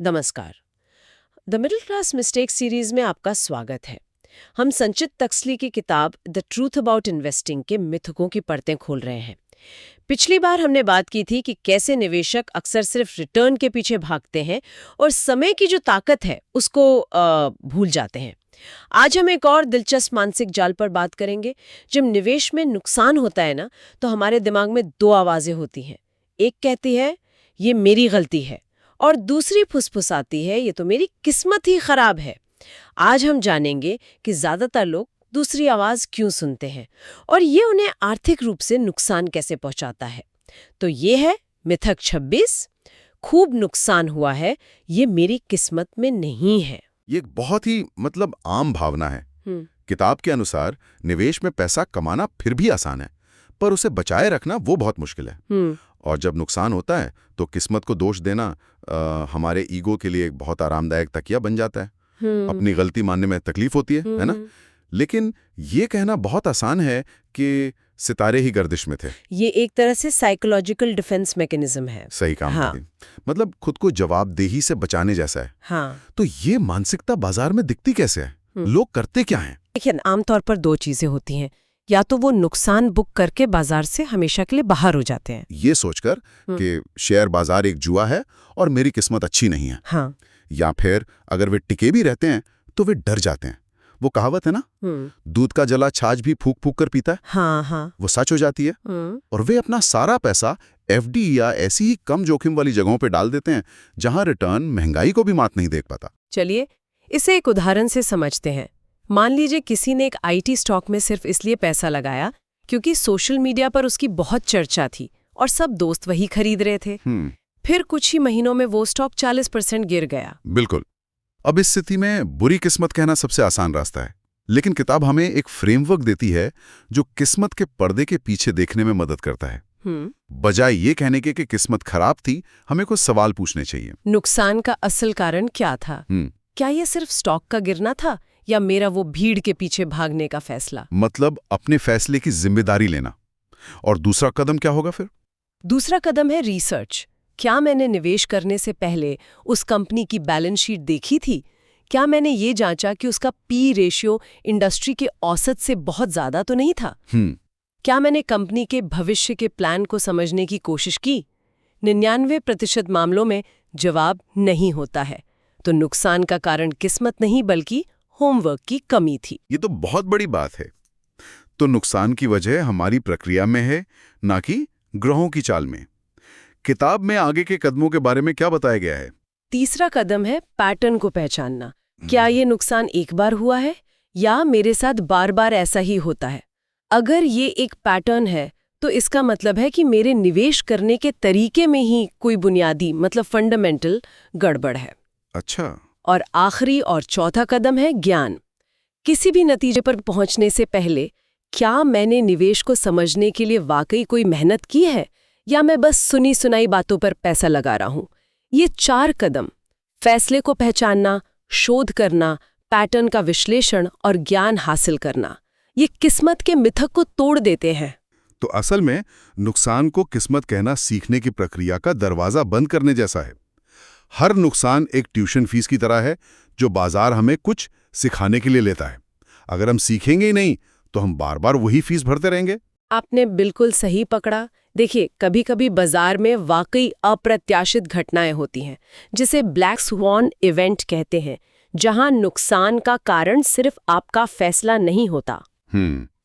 नमस्कार। The middle class mistake series में आपका स्वागत है। हम संचित तक्सली की किताब द ट्रूथ अबाउट इन्वेस्टिंग के मिथकों की परतें खोल रहे हैं। पिछली बार हमने बात की थी कि कैसे निवेशक अक्सर सिर्फ रिटर्न के पीछे भागते हैं और समय की जो ताकत है उसको भूल जाते हैं। आज हम एक और दिलचस्प मानसिक जाल पर बात करेंगे। जब निवेश में नुकसान होता है ना, तो हमारे दिमाग में दो आवाजें होती हैं। एक कहती है ये मेरी गलती है, और दूसरी फुसफुसाती है ये तो मेरी किस्मत ही खराब है। आज हम जानेंगे कि ज्यादातर लोग दूसरी आवाज क्यों सुनते हैं और ये उन्हें आर्थिक रूप से नुकसान कैसे पहुंचाता है। तो ये है मिथक 26। खूब नुकसान हुआ है, ये मेरी किस्मत में नहीं है। ये एक बहुत ही आम भावना है। हम्म। किताब के अनुसार निवेश में पैसा कमाना फिर भी आसान है, पर उसे बचाए रखना वो बहुत मुश्किल है। और जब नुकसान होता है तो किस्मत को दोष देना हमारे ईगो के लिए एक बहुत आरामदायक तकिया बन जाता है। अपनी गलती मानने में तकलीफ होती है ना? लेकिन ये कहना बहुत आसान है कि सितारे ही गर्दिश में थे। ये एक तरह से साइकोलॉजिकल डिफेंस मैकेनिज्म है। सही काम। हाँ। खुद को जवाबदेही से बचाने जैसा है। हाँ। तो ये मानसिकता बाजार में दिखती कैसे है? लोग करते क्या हैं? देखिए, आमतौर पर दो चीजें होती हैं। या तो वो नुकसान बुक करके बाजार से हमेशा के लिए बाहर हो जाते हैं, ये सोचकर कि शेयर बाजार एक जुआ है और मेरी किस्मत अच्छी नहीं है। हाँ। या फिर अगर वे टिके भी रहते हैं तो वे डर जाते हैं। वो कहावत है ना, दूध का जला छाछ भी फूक फूक कर पीता है। हाँ हाँ। वो सच हो जाती है। और वे अपना सारा पैसा एफडी या ऐसी ही कम जोखिम वाली जगहों पे डाल देते हैं जहां रिटर्न महंगाई को भी मात नहीं देख पाता। चलिए इसे एक उदाहरण से समझते हैं। मान लीजिए किसी ने एक आईटी स्टॉक में सिर्फ इसलिए पैसा लगाया क्योंकि सोशल मीडिया पर उसकी बहुत चर्चा थी और सब दोस्त वही खरीद रहे थे। फिर कुछ ही महीनों में वो स्टॉक 40% गिर गया। बिल्कुल। अब इस स्थिति में बुरी किस्मत कहना सबसे आसान रास्ता है, लेकिन किताब हमें एक फ्रेमवर्क देती है जो किस्मत के पर्दे के पीछे देखने में मदद करता है। बजाय ये कहने के कि किस्मत खराब थी, हमें कुछ सवाल पूछने चाहिए। नुकसान का असल कारण क्या था? क्या ये सिर्फ स्टॉक का गिरना था या मेरा वो भीड़ के पीछे भागने का फैसला? अपने फैसले की जिम्मेदारी लेना। और दूसरा कदम क्या होगा फिर? दूसरा कदम है रिसर्च। क्या मैंने निवेश करने से पहले उस कंपनी की बैलेंस शीट देखी थी? क्या मैंने ये जांचा कि उसका पी रेशियो इंडस्ट्री के औसत से बहुत ज्यादा तो नहीं था? क्या मैंने कंपनी के भविष्य के प्लान को समझने की कोशिश की? 99% मामलों में जवाब नहीं होता है। तो नुकसान का कारण किस्मत नहीं बल्कि होमवर्क की कमी थी। ये तो बहुत बड़ी बात है। तो नुकसान की वजह हमारी प्रक्रिया में है, ना कि ग्रहों की चाल में। किताब में आगे के कदमों के बारे में क्या बताया गया है? तीसरा कदम है पैटर्न को पहचानना। क्या ये नुकसान एक बार हुआ है या मेरे साथ बार बार ऐसा ही होता है? अगर ये एक पैटर्न है तो इसका मतलब है कि मेरे निवेश करने के तरीके में ही कोई बुनियादी फंडामेंटल गड़बड़ है। अच्छा। और आखिरी और चौथा कदम है ज्ञान। किसी भी नतीजे पर पहुंचने से पहले क्या मैंने निवेश को समझने के लिए वाकई कोई मेहनत की है या मैं बस सुनी सुनाई बातों पर पैसा लगा रहा हूं? ये 4 कदम, फैसले को पहचानना, शोध करना, पैटर्न का विश्लेषण और ज्ञान हासिल करना, ये किस्मत के मिथक को तोड़ देते हैं। तो असल में नुकसान को किस्मत कहना सीखने की प्रक्रिया का दरवाजा बंद करने जैसा है। हर नुकसान एक ट्यूशन फीस की तरह है जो बाजार हमें कुछ सिखाने के लिए लेता है। अगर हम सीखेंगे ही नहीं तो हम बार बार वही फीस भरते रहेंगे। आपने बिल्कुल सही पकड़ा। देखिए, कभी कभी बाजार में वाकई अप्रत्याशित घटनाएं होती हैं, जिसे ब्लैक स्वॉन इवेंट कहते हैं, जहां नुकसान का कारण सिर्फ आपका फैसला नहीं होता।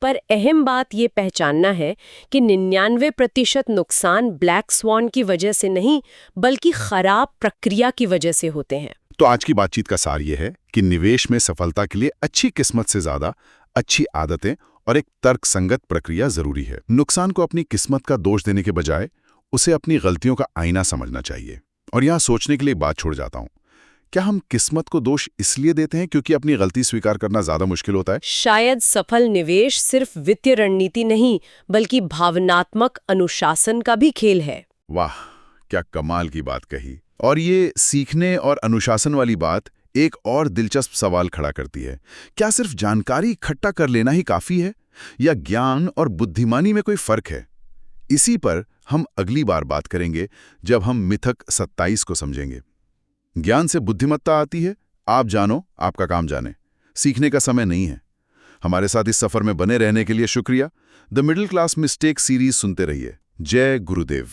पर अहम बात ये पहचानना है कि 99% नुकसान ब्लैक स्वॉन की वजह से नहीं बल्कि खराब प्रक्रिया की वजह से होते हैं। तो आज की बातचीत का सार ये है कि निवेश में सफलता के लिए अच्छी किस्मत से ज्यादा अच्छी आदतें और एक तर्कसंगत प्रक्रिया जरूरी है। नुकसान को अपनी किस्मत का दोष देने के बजाय उसे अपनी गलतियों का आईना समझना चाहिए। और यहाँ सोचने के लिए बात छोड़ जाता हूँ, क्या हम किस्मत को दोष इसलिए देते हैं क्योंकि अपनी गलती स्वीकार करना ज्यादा मुश्किल होता है? शायद सफल निवेश सिर्फ वित्तीय रणनीति नहीं बल्कि भावनात्मक अनुशासन का भी खेल है। वाह, क्या कमाल की बात कही। और ये सीखने और अनुशासन वाली बात एक और दिलचस्प सवाल खड़ा करती है। क्या सिर्फ जानकारी इकट्ठा कर लेना ही काफी है या ज्ञान और बुद्धिमानी में कोई फर्क है? इसी पर हम अगली बार बात करेंगे जब हम मिथक 27 को समझेंगे। ज्ञान से बुद्धिमत्ता आती है। आप जानो, आपका काम जाने। सीखने का समय नहीं है। हमारे साथ इस सफर में बने रहने के लिए शुक्रिया। The middle class mistake series सुनते रहिए। जय गुरुदेव।